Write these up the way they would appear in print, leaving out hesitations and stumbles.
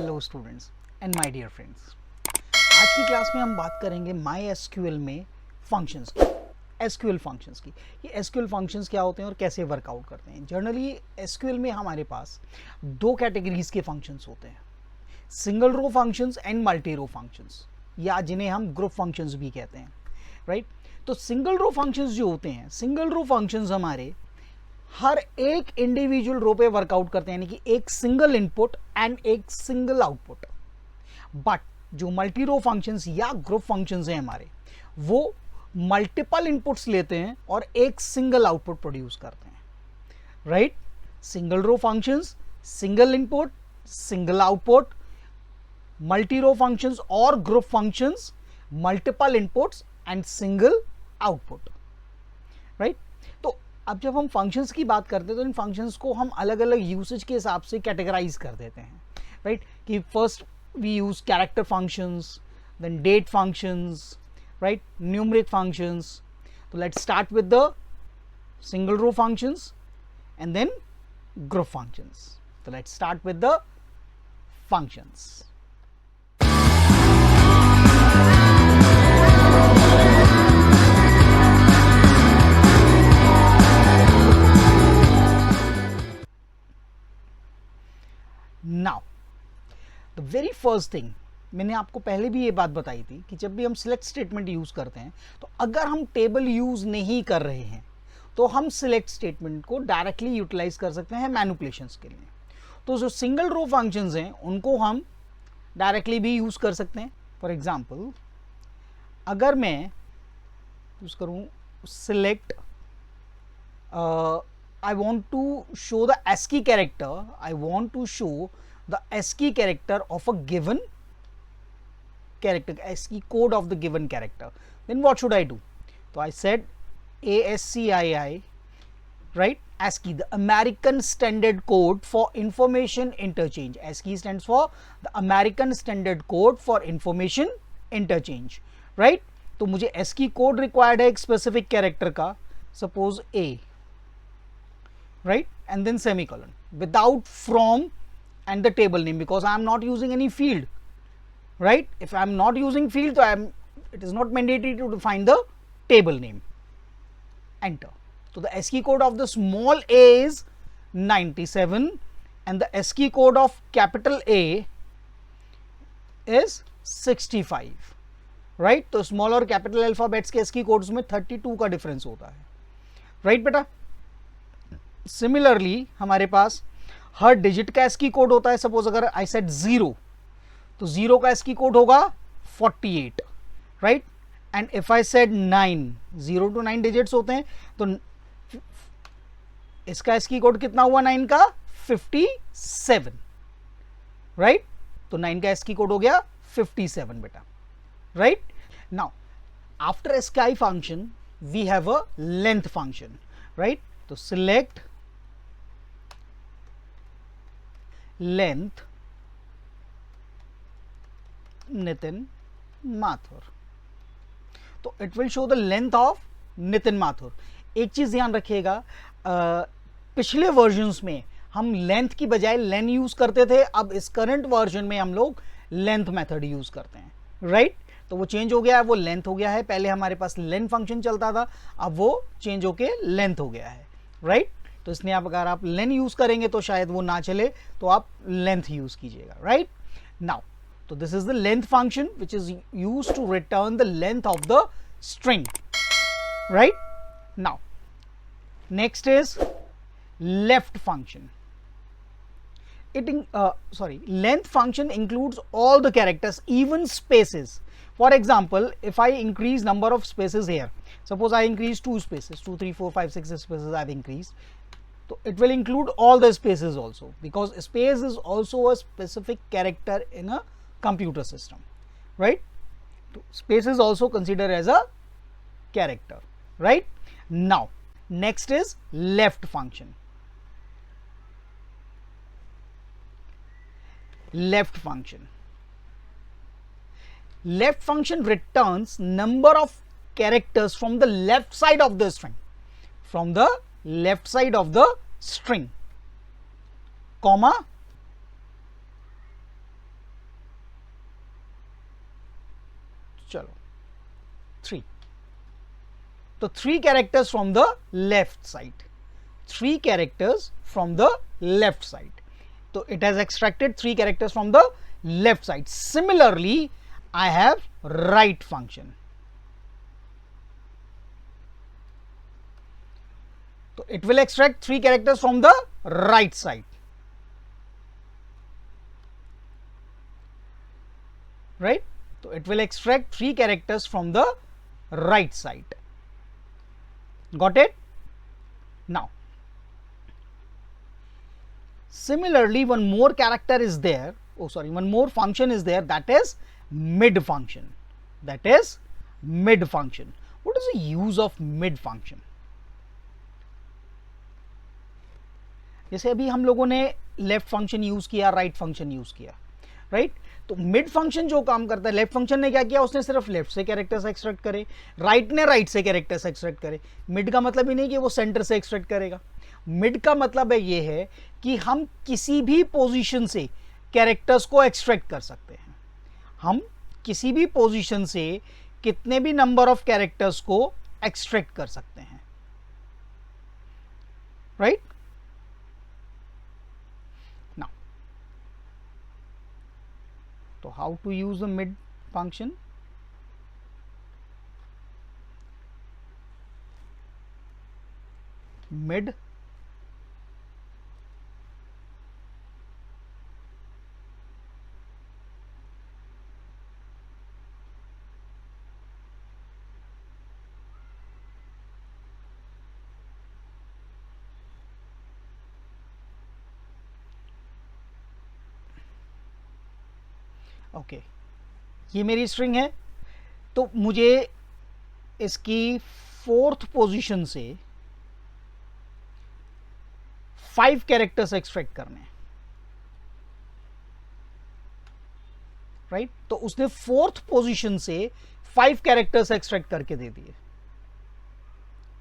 Hello students and my dear friends, आज की class में हम बात करेंगे माई एसक्यूएल में फंक्शंस की, एसक्यूएल फंक्शंस की। ये एसक्यूएल फंक्शंस क्या होते हैं और कैसे वर्कआउट करते हैं। जनरली एसक्यूएल में हमारे पास दो कैटेगरीज के फंक्शंस होते हैं, single row functions and multi row functions, या जिन्हें हम ग्रुप फंक्शंस भी कहते हैं, राइट। तो सिंगल रो फंक्शंस जो होते हैं, सिंगल रो फंक्शंस हमारे हर एक इंडिविजुअल रो पे वर्कआउट करते हैं, यानी कि एक सिंगल इनपुट एंड एक सिंगल आउटपुट। बट जो मल्टी रो फंक्शंस या ग्रुप फंक्शंस हैं हमारे, वो मल्टीपल इनपुट्स लेते हैं और एक सिंगल आउटपुट प्रोड्यूस करते हैं, right. Single row functions single input single output, multi row functions और group functions multiple inputs and single output, right. तो अब जब हम फंक्शंस की बात करते हैं तो इन फंक्शंस को हम अलग अलग यूसेज के हिसाब से कैटेगराइज कर देते हैं, राइट। कि first we use character functions, then date functions, right, numeric functions. तो let's start with the single row functions and then group functions. तो let's start with the functions. Now the very first thing, मैंने आपको पहले भी ये बात बताई थी कि जब भी हम सिलेक्ट स्टेटमेंट यूज करते हैं तो अगर हम टेबल यूज नहीं कर रहे हैं तो हम सिलेक्ट स्टेटमेंट को डायरेक्टली यूटिलाइज कर सकते हैं मैनिपुलेशंस के लिए। तो जो सिंगल रो फंक्शंस हैं उनको हम डायरेक्टली भी यूज कर सकते हैं। फॉर एग्जांपल, अगर मैं यूज करूं select, I want to show the ASCII character, I want to show the ASCII character of a given character, ASCII code of the given character. Then what should I do? So I said ASCII, right? ASCII, the American Standard Code for Information Interchange. ASCII stands for the American Standard Code for Information Interchange, right? तो मुझे ASCII code required है एक specific character का, suppose A, right, and then semicolon, without from and the table name, because I am not using any field, right. If I am not using field, so it is not mandatory to define the table name. Enter. So the ASCII code of the small a is 97 and the ASCII code of capital A is 65, right. तो small और capital alphabets के ASCII codes में 32 का difference होता है, right बेटा। Similarly हमारे पास हर digit का ASCII कोड होता है। सपोज अगर आई सेड 0, तो 0 का ASCII कोड होगा 48, right. And if I said 9, 0 to 9 digits होते हैं, तो इसका ASCII कोड कितना हुआ 9 का? 57, राइट। तो 9 का ASCII कोड हो गया 57 बेटा, right. Now after ASCII function we have a length function, right. तो सिलेक्ट लेंथ नितिन माथुर, तो it will show the length of Nitin Mathur. एक चीज ध्यान रखिएगा, पिछले वर्जन्स में हम लेंथ की बजाय लेन यूज करते थे, अब इस करंट वर्जन में हम लोग लेंथ मेथड यूज करते हैं, राइट। तो वो चेंज हो गया है, वो लेंथ हो गया है। पहले हमारे पास लेन फंक्शन चलता था, अब वो चेंज होके लेंथ हो गया है, राइट। तो इसलिए आप अगर आप लेन यूज करेंगे तो शायद वो ना चले, तो आप लेंथ यूज कीजिएगा, राइट। नाउ तो this is the length function which is used to return the length of the string, right. Now next is left function. Length function includes all the characters, even spaces. For example, if I increase number of spaces here, suppose I increase 2 spaces, 2, 3, 4, 5, 6 spaces I have increased, so it will include all the spaces also, because space is also a specific character in a computer system, right. So space is also considered as a character, right. Now next is left function. Left function returns number of characters from the left side of the string, comma चलो 3, तो 3 characters from the left side, 3 characters from the left side, तो it has extracted 3 characters from the left side. Similarly, I have right function. So it will extract 3 characters from the right side, right? So it will extract 3 characters from the right side. Got it? Now similarly, one more character is there, one more function is there, that is mid function. That is mid function. What is the use of mid function? जैसे अभी हम लोगों ने left function use किया, right function use किया, right? तो mid function जो काम करता है, लेफ्ट फंक्शन ने क्या किया, उसने सिर्फ लेफ्ट से कैरेक्टर्स एक्सट्रैक्ट करे, राइट ने राइट से कैरेक्टर्स एक्सट्रैक्ट करे। मिड का मतलब ही नहीं कि वो सेंटर से एक्सट्रैक्ट करेगा। मिड का मतलब है ये है कि हम किसी भी पोजीशन से कैरेक्टर्स को एक्सट्रैक्ट कर सकते हैं। हम किसी भी पोजीशन से कितने भी नंबर ऑफ कैरेक्टर्स को एक्सट्रैक्ट कर सकते हैं, राइट? नाउ तो how to use the mid function? Mid okay, ये मेरी स्ट्रिंग है, तो मुझे इसकी 4th पोजीशन से 5 कैरेक्टर्स एक्सट्रैक्ट करने हैं, राइट? तो उसने 4th पोजीशन से 5 कैरेक्टर्स एक्सट्रैक्ट करके दे दिए,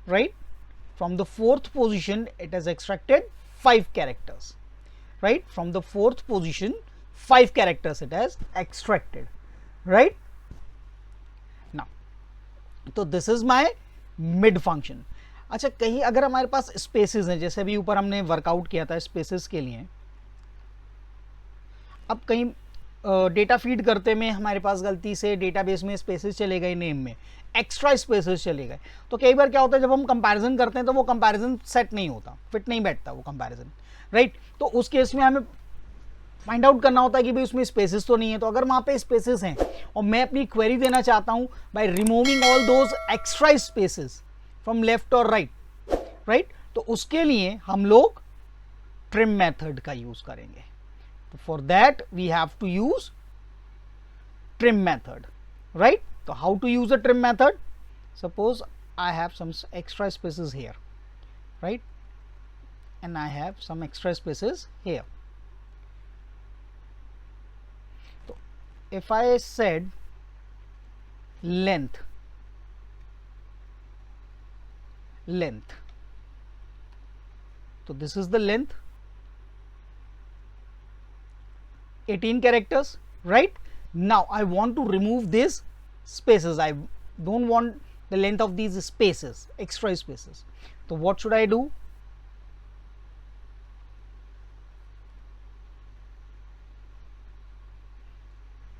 right? From the 4th position it has extracted 5 characters, right? From the 4th position 5 characters it has extracted, right? Now तो this is my mid function. अच्छा, कहीं अगर हमारे पास स्पेसेस हैं, जैसे अभी ऊपर हमने वर्कआउट किया था स्पेसेस के लिए, अब कहीं डेटा फीड करते में हमारे पास गलती से डेटाबेस में स्पेसेस चले गए, नेम में एक्स्ट्रा स्पेसेस चले गए, तो कई बार क्या होता है जब हम कंपैरिजन करते हैं तो वो कंपैरिजन सेट नहीं होता, फिट नहीं बैठता वो कंपैरिजन, राइट? तो उस केस में हमें फाइंड आउट करना होता है कि भाई उसमें स्पेसेस तो नहीं है। तो अगर वहाँ पे स्पेसेस हैं और मैं अपनी क्वेरी देना चाहता हूँ by removing all those extra spaces from left और राइट, राइट? तो उसके लिए हम लोग ट्रिम मेथड का यूज करेंगे। तो for that we have to use trim method, right? तो how to use a trim method? Suppose I have some extra spaces here, right? And I have some extra spaces here. If I said length, so this is the length, 18 characters, right? Now I want to remove these spaces. I don't want the length of these spaces, extra spaces. So what should I do?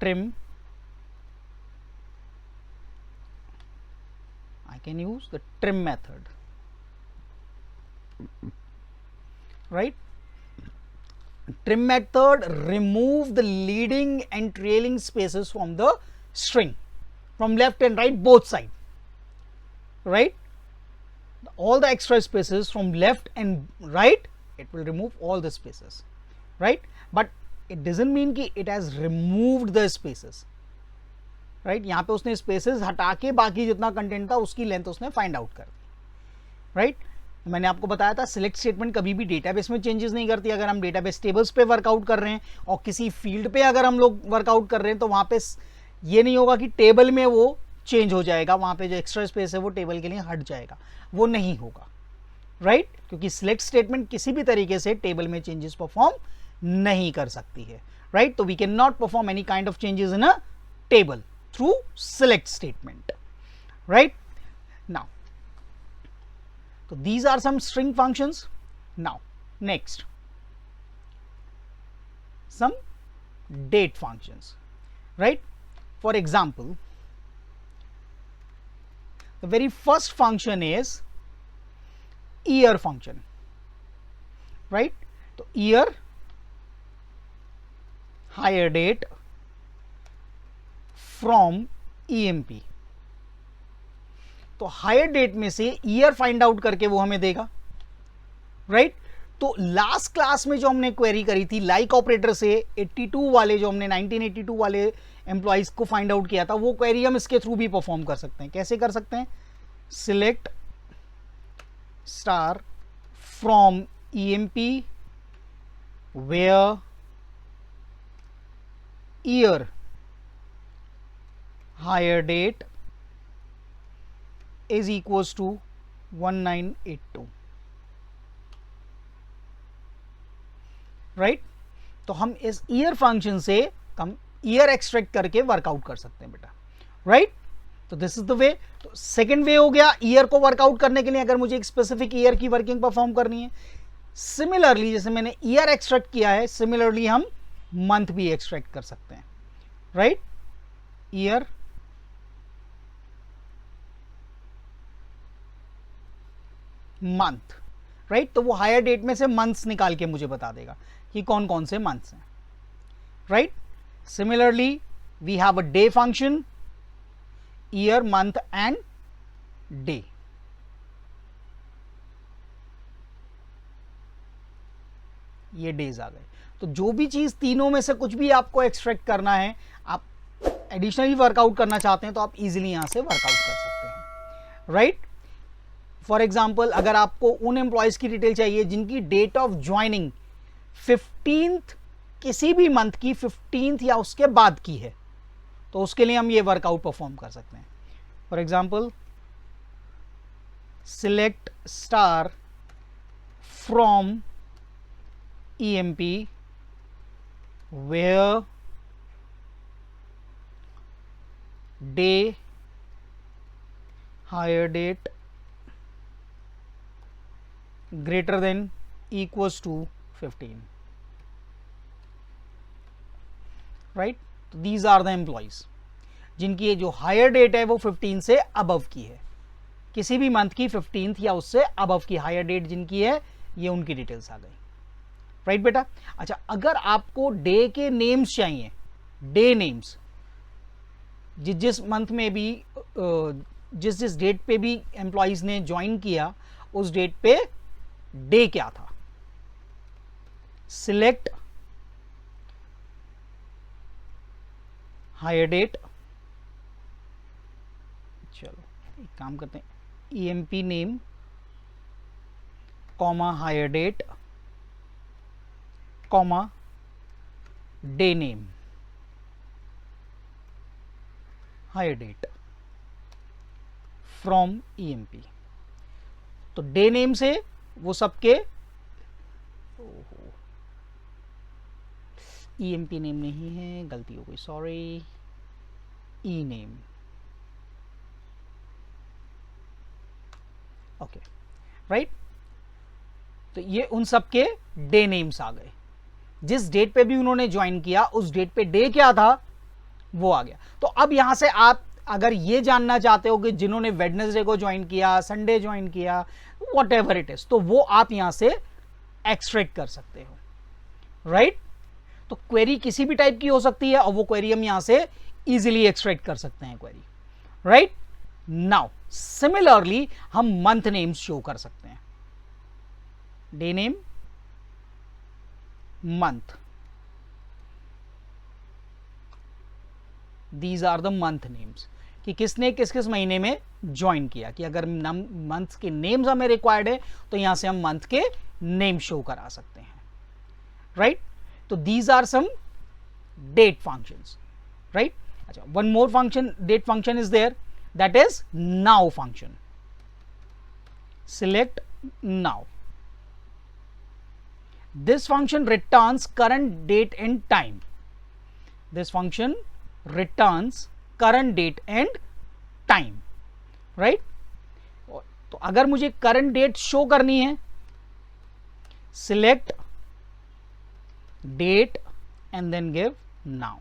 Trim. I can use the trim method, right? Trim method remove the leading and trailing spaces from the string, from left and right both side, right? All the extra spaces from left and right, it will remove all the spaces, right? But it doesn't mean कि it has removed the spaces, right? यहाँ पे उसने spaces हटा के बाकी जितना content था उसकी लेंथ उसने फाइंड आउट कर दी, right? मैंने आपको बताया था सिलेक्ट स्टेटमेंट कभी भी डेटाबेस में चेंजेस नहीं करती। अगर हम डेटाबेस टेबल्स पे वर्कआउट कर रहे हैं और किसी फील्ड पे अगर हम लोग वर्कआउट कर रहे हैं तो वहाँ पे ये नहीं होगा कि टेबल में वो चेंज हो जाएगा, वहाँ पे जो एक्स्ट्रा स्पेस है वो टेबल के लिए हट जाएगा, वो नहीं होगा, राइट? क्योंकि सिलेक्ट स्टेटमेंट किसी भी तरीके से टेबल में चेंजेस परफॉर्म नहीं कर सकती है, राइट? तो we can not perform any kind of changes in a table, through select statement, right? Now, so these are some string functions. Now, next, some date functions, right? For example, the very first function is year function, right? So year, hire date from EMP. तो higher date में से year find out करके वो हमें देगा, right? तो last class में जो हमने क्वेरी करी थी लाइक ऑपरेटर से 82 वाले, जो हमने 1982 वाले एम्प्लॉइज को फाइंड आउट किया था, वो क्वेरी हम इसके थ्रू भी परफॉर्म कर सकते हैं. कैसे कर सकते हैं? Select star from EMP where year hire date is equals to 1982, right? तो हम इस ईयर फंक्शन से हम ईयर एक्सट्रैक्ट करके वर्कआउट कर सकते हैं बेटा, राइट? तो दिस इज द वे. तो सेकेंड वे हो गया ईयर को वर्कआउट करने के लिए, अगर मुझे एक स्पेसिफिक ईयर की वर्किंग परफॉर्म करनी है. सिमिलरली जैसे मैंने ईयर एक्सट्रैक्ट किया है, सिमिलरली हम मंथ भी एक्सट्रैक्ट कर सकते हैं, राइट? Year month, right? तो वो हायर डेट में से मंथ्स निकाल के मुझे बता देगा कि कौन कौन से मंथ्स हैं, right? Similarly we have a day function, year month and day. ये डेज आ गए. तो जो भी चीज तीनों में से कुछ भी आपको एक्सट्रैक्ट करना है, आप एडिशनली वर्कआउट करना चाहते हैं, तो आप इजीली यहां से वर्कआउट कर सकते हैं, राइट? फॉर एग्जाम्पल, अगर आपको उन एम्प्लॉयज की डिटेल चाहिए जिनकी डेट ऑफ ज्वाइनिंग 15th किसी भी मंथ की 15th या उसके बाद की है, तो उसके लिए हम ये वर्कआउट परफॉर्म कर सकते हैं. For example, select star from EMP where day hire date greater than equals to 15, right? तो these are the employees जिनकी ये जो हायर डेट है वो 15 से अबव की है, किसी भी मंथ की 15th या उससे अबव की हायर डेट जिनकी है, ये उनकी डिटेल्स आ गई, राइट बेटा? अच्छा, अगर आपको डे के नेम्स चाहिए, डे नेम्स, जिस मंथ में भी जिस डेट पे भी एम्प्लॉइज ने ज्वाइन किया, उस डेट पे डे क्या था, सिलेक्ट हायर डेट. चलो एक काम करते हैं, EMP name comma hire date comma day name hire date from EMP. तो डे नेम से वो सबके EMP नेम नहीं है, गलती हो गई, सॉरी, ई नेम. Okay, right? तो ये उन सबके डे नेम्स आ गए. जिस डेट पे भी उन्होंने ज्वाइन किया, उस डेट पे डे क्या था वो आ गया. तो अब यहां से आप अगर ये जानना चाहते हो कि जिन्होंने वेडनेसडे को ज्वाइन किया, संडे ज्वाइन किया, वॉट एवर इट इज, तो वो आप यहां से एक्सट्रैक्ट कर सकते हो, राइट? तो क्वेरी किसी भी टाइप की हो सकती है और वो क्वेरी हम यहां से इजीली एक्सट्रैक्ट कर सकते हैं क्वेरी, राइट? नाउ सिमिलरली हम मंथ नेम्स शो कर सकते हैं, day name, month, these are the month names, कि किसने किस किस महीने में ज्वाइन किया. कि अगर मंथ के नेम्स हमें रिक्वायर्ड है तो यहां से हम मंथ के नेम शो करा सकते हैं, राइट? तो these are some date functions, right? अच्छा, one more function, date function is there, that is now function. Select now. This function returns current date and time. This function returns current date and time, right. तो अगर मुझे current date show करनी है, select date and then give now,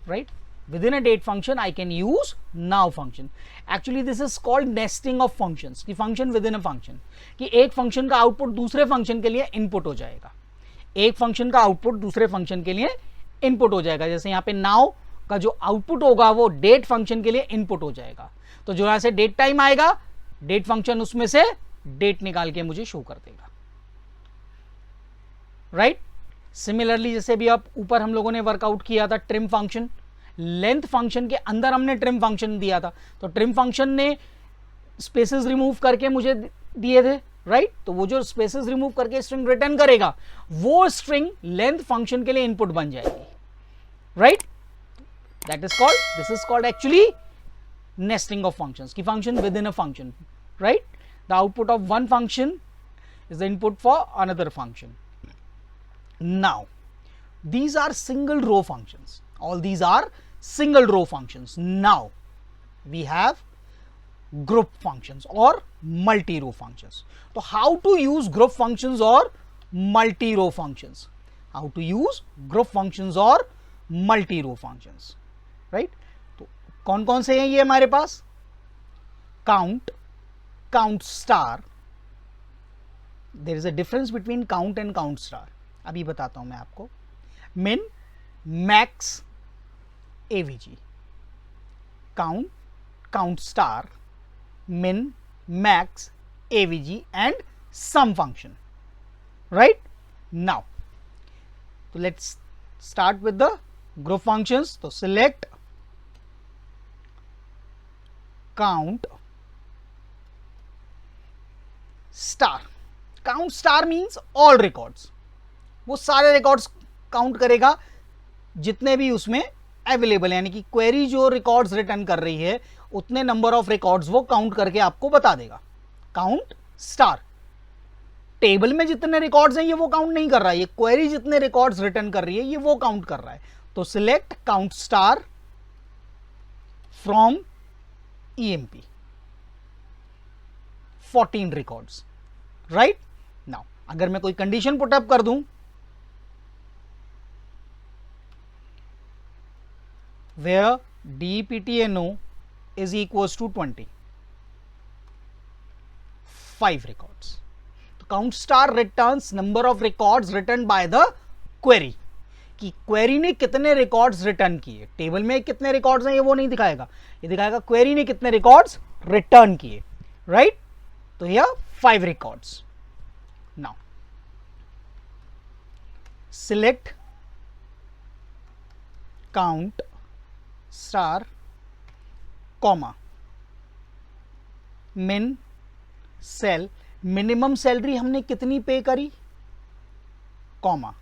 right? Within a date function I can use now function. Actually this is called nesting of functions, कि function within a function, कि एक function का output दूसरे function के लिए input हो जाएगा, एक function का output दूसरे function के लिए input हो जाएगा। जैसे यहाँ पे now का जो output होगा वो date function के लिए input हो जाएगा, तो जो यहाँ से date time आएगा, date function उसमें से date निकाल के मुझे show कर देगा, right? सिमिलरली जैसे भी आप ऊपर हम लोगों ने वर्कआउट किया था ट्रिम फंक्शन, लेंथ फंक्शन के अंदर हमने ट्रिम फंक्शन दिया था, तो ट्रिम फंक्शन ने स्पेसेस रिमूव करके मुझे दिए थे, राइट। तो वो जो स्पेसेस रिमूव करके स्ट्रिंग रिटर्न करेगा, वो स्ट्रिंग लेंथ फंक्शन के लिए इनपुट बन जाएगी, right. That is called, this is called actually nesting of functions, की function within a function, right. The output of one function is the input for another function. Now, these are single row functions. All these are single row functions. Now, we have group functions or multi-row functions. So, how to use group functions or multi-row functions? How to use group functions or multi-row functions, right? तो कौन-कौन से हैं ये हमारे पास? Count, count star. There is a difference between count and count star. अभी बताता हूं मैं आपको. Min, max, avg. Count, count star, min, max, avg and sum function, right? Now, so let's start with the group functions. So select count star. Count star means all records. वो सारे records count करेगा जितने भी उसमें available है, यानी कि query जो रिकॉर्ड्स रिटर्न कर रही है उतने नंबर ऑफ रिकॉर्ड्स वो काउंट करके आपको बता देगा. Count star. टेबल में जितने रिकॉर्ड्स हैं ये वो काउंट नहीं कर रहा है, ये क्वेरी जितने रिकॉर्ड्स रिटर्न कर रही है ये वो काउंट कर रहा है. तो select count star from EMP 14 records, right. Now अगर मैं कोई कंडीशन पुटअप कर दूं, where deptno is equals to 20, 5 records. तो count star returns number of records written by the query, कि query ने कितने records रिटर्न किए. टेबल में कितने records हैं ये वो नहीं दिखाएगा, ये दिखाएगा query ने कितने records रिटर्न किए, राइट. तो यह 5 records. Now select count star comma मिन सेल, मिनिमम सैलरी हमने कितनी पे करी, कॉमा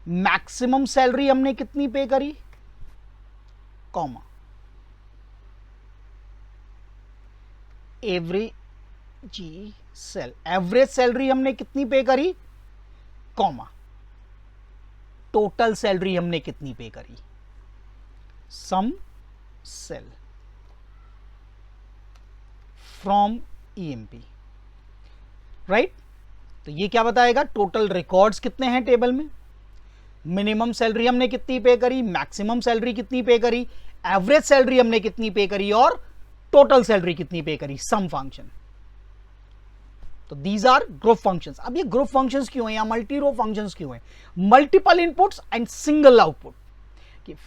मैक्सिमम सैलरी हमने कितनी पे करी, comma average sale, average salary हमने कितनी पे करी, कॉमा टोटल सैलरी हमने कितनी पे करी, some cell from EMP, right. तो ये क्या बताएगा, टोटल रिकॉर्ड्स कितने हैं टेबल में, मिनिमम सैलरी हमने कितनी पे करी, मैक्सिमम सैलरी कितनी पे करी, एवरेज सैलरी हमने कितनी पे करी और टोटल सैलरी कितनी पे करी, सम फंक्शन. तो दीज आर ग्रुप फंक्शंस. अब ये ग्रुप फंक्शंस क्यों हैं या मल्टी रो फंक्शंस क्यों हैं, multiple inputs and single output.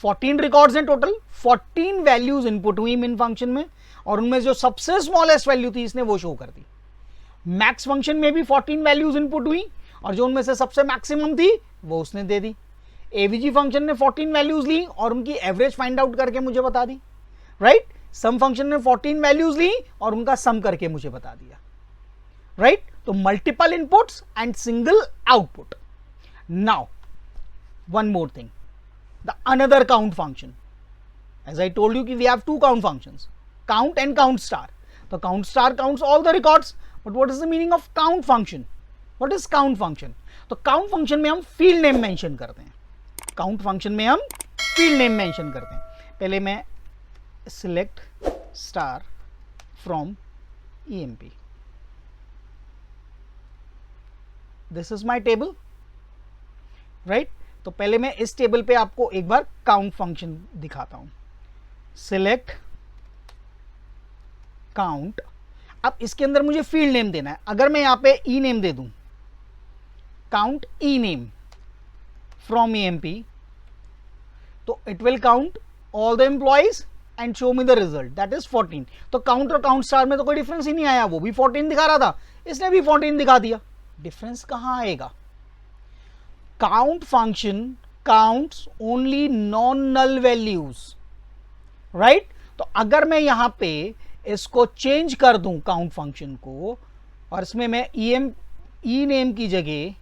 14 records हैं टोटल, 14 वैल्यूज इनपुट हुई मिन फंक्शन में और उनमें जो सबसे स्मॉलेस्ट वैल्यू थी इसने वो शो कर दी. मैक्स फंक्शन में भी 14 वैल्यूज इनपुट हुई और जो उनमें से सबसे मैक्सिमम थी वो उसने दे दी. एवीजी फंक्शन ने 14 वैल्यूज ली और उनकी एवरेज फाइंड आउट करके मुझे बता दी, राइट. सम फंक्शन ने 14 वैल्यूज ली और उनका सम करके मुझे बता दिया, राइट. तो multiple inputs and single output. Now one more thing, the another count function. As I told you we have two count functions, count and count star. So count star counts all the records, but what is the meaning of count function? What is count function? तो count function में हम field name mention करते हैं, count function में हम field name mention करते हैं. पहले मैं select star from EMP. This is my table, right. तो पहले मैं इस टेबल पे आपको एक बार काउंट फंक्शन दिखाता हूं. Select count. अब इसके अंदर मुझे फील्ड नेम देना है. अगर मैं यहां पे ई नेम दे दूं, count E name from EMP, तो it will count all the employees and show me the result, that is 14. तो काउंट और काउंट स्टार में तो कोई डिफरेंस ही नहीं आया. वो भी 14 दिखा रहा था, इसने भी 14 दिखा दिया. डिफरेंस कहां आएगा? Count function counts only non null values, right. तो अगर मैं यहां पे इसको चेंज कर दूं काउंट फंक्शन को, और इसमें मैं ई नेम की जगह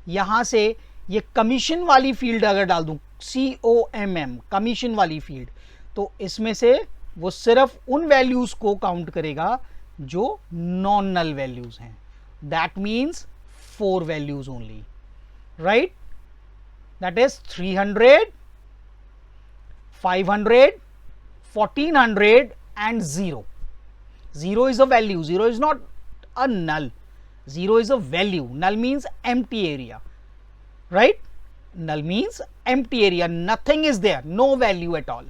यहां से ये कमीशन वाली फील्ड अगर डाल दूं, COMM, कमीशन वाली फील्ड, तो इसमें से वो सिर्फ उन वैल्यूज को काउंट करेगा जो नॉन नल वैल्यूज हैं. That means 4 values only, right. That is 300, 500, 1400 and 0. 0 is a value. 0 is not a null. 0 is a value. Null means empty area, right? Null means empty area. Nothing is there. No value at all,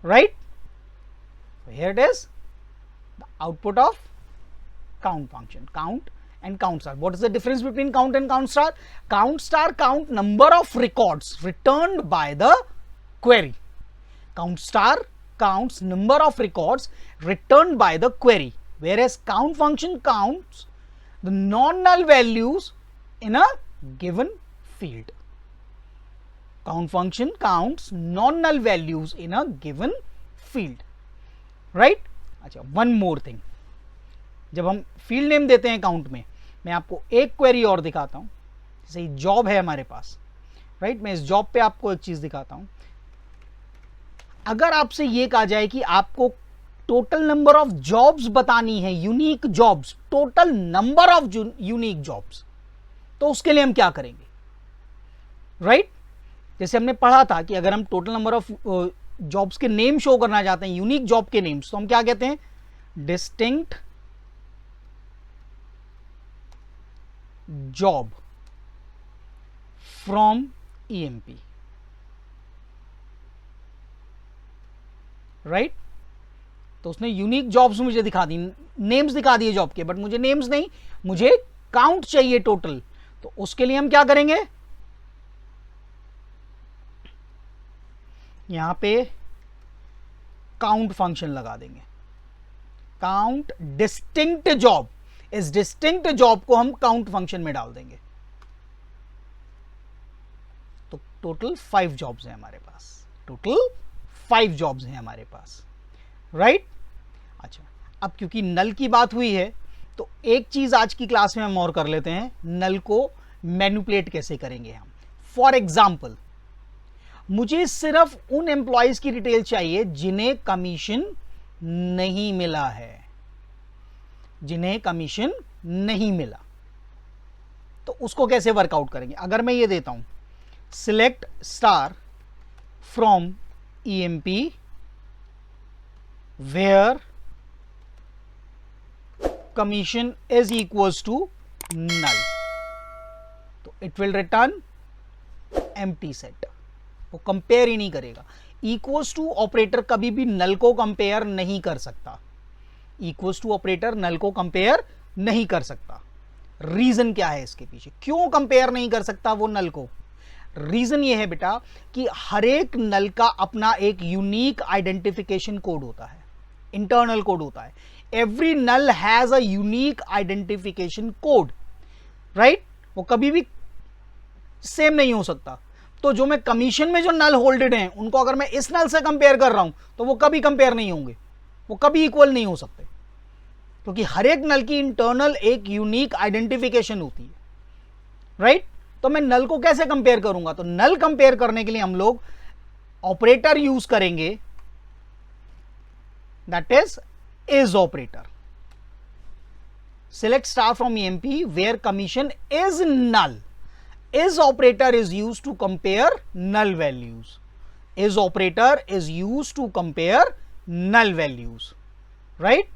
right? So here it is, the output of count function. Count and count star. What is the difference between count and count star? Count star count number of records returned by the query. Count star counts number of records returned by the query, whereas count function counts the non-null values in a given field. Count function counts non-null values in a given field, right? अच्छा, one more thing. जब हम field name देते हैं count में, मैं आपको एक query और दिखाता हूं. जैसे जॉब है हमारे पास, राइट. मैं इस जॉब पे आपको एक चीज दिखाता हूं. अगर आपसे ये कहा जाए कि आपको टोटल नंबर ऑफ जॉब्स बतानी है, unique jobs, total number of unique jobs, तो उसके लिए हम क्या करेंगे, राइट. जैसे हमने पढ़ा था कि अगर हम टोटल नंबर ऑफ जॉब्स के नेम शो करना चाहते हैं, यूनिक जॉब के नेम्स, तो हम क्या कहते हैं? Distinct job from EMP, right. तो उसने यूनिक जॉब्स मुझे दिखा दी, नेम्स दिखा दिए जॉब के, बट मुझे नेम्स नहीं, मुझे काउंट चाहिए टोटल. तो उसके लिए हम क्या करेंगे? यहां पे काउंट फंक्शन लगा देंगे. काउंट डिस्टिंक्ट जॉब, इस डिस्टिंक्ट जॉब को हम काउंट फंक्शन में डाल देंगे. तो टोटल 5 जॉब्स हैं हमारे पास. टोटल 5 जॉब्स हैं हमारे पास, राइट. अच्छा, अब क्योंकि नल की बात हुई है, तो एक चीज आज की क्लास में हम और कर लेते हैं. नल को मैनिपुलेट कैसे करेंगे हम. फॉर एग्जाम्पल, मुझे सिर्फ उन एम्प्लॉयज की डिटेल चाहिए जिन्हें कमीशन नहीं मिला है, जिन्हें कमीशन नहीं मिला. तो उसको कैसे वर्कआउट करेंगे? अगर मैं ये देता हूं, select star from EMP where commission is equals to null, तो it will return empty set. वो कंपेयर ही नहीं करेगा. इक्वल्स टू ऑपरेटर कभी भी नल को कंपेयर नहीं कर सकता. इक्वल्स टू ऑपरेटर नल को कंपेयर नहीं कर सकता. रीजन क्या है इसके पीछे? क्यों कंपेयर नहीं कर सकता वो नल को? रीजन ये है बेटा कि हर एक नल का अपना एक यूनिक आइडेंटिफिकेशन कोड होता है, इंटरनल कोड होता है. Every null has a unique identification code, right. वो कभी भी सेम नहीं हो सकता. तो जो मैं कमीशन में जो नल होल्डेड हैं, उनको अगर मैं इस नल से कंपेयर कर रहा हूं, तो वो कभी कंपेयर नहीं होंगे, वो कभी इक्वल नहीं हो सकते, क्योंकि हर एक नल की इंटरनल एक यूनिक आइडेंटिफिकेशन होती है, राइट. तो मैं नल को कैसे कंपेयर करूंगा? तो नल कंपेयर करने के लिए हम लोग ऑपरेटर यूज करेंगे, that is operator. Select star from EMP where commission is null is operator is used to compare null values. Is operator is used to compare null values, right?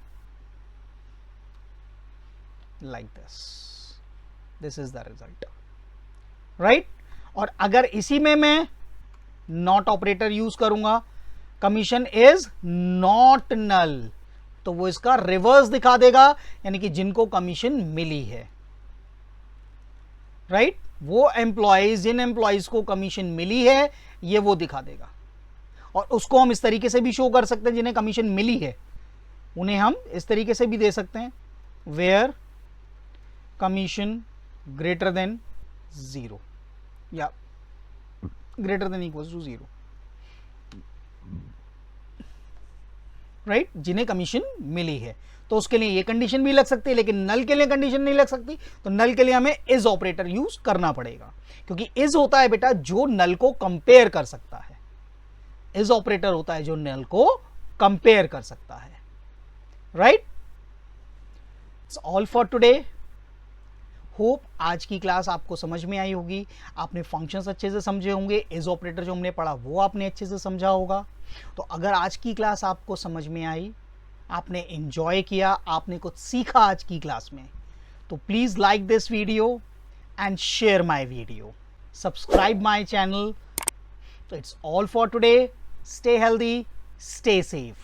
Like this is the result, right? और अगर इसी में मैं not operator use करूंगा, commission is not null, तो वो इसका reverse दिखा देगा, यानी कि जिनको कमीशन मिली है, राइट? वो एम्प्लॉयज, जिन एम्प्लॉयज को कमीशन मिली है, ये वो दिखा देगा। और उसको हम इस तरीके से भी शो कर सकते हैं, जिन्हें कमीशन मिली है उन्हें हम इस तरीके से भी दे सकते हैं, वेयर कमीशन ग्रेटर देन 0 या greater than equals to 0, right? जिन्हें कमीशन मिली है, तो उसके लिए ये कंडीशन भी लग सकती है, लेकिन नल के लिए कंडीशन नहीं लग सकती, तो नल के लिए हमें इज ऑपरेटर यूज करना पड़ेगा, क्योंकि इज होता है बेटा जो नल को कंपेयर कर सकता है। इज ऑपरेटर होता है जो नल को कंपेयर कर सकता है, right? It's all for today. Hope आज की क्लास आपको समझ में आई होगी, आपने फंक्शंस अच्छे से समझे होंगे, इज ऑपरेटर जो हमने पढ़ा वो आपने अच्छे से समझा होगा। तो अगर आज की क्लास आपको समझ में आई, आपने एंजॉय किया, आपने कुछ सीखा आज की क्लास में, तो please like this video and share my video, subscribe my channel. तो it's all for today. Stay healthy, stay safe.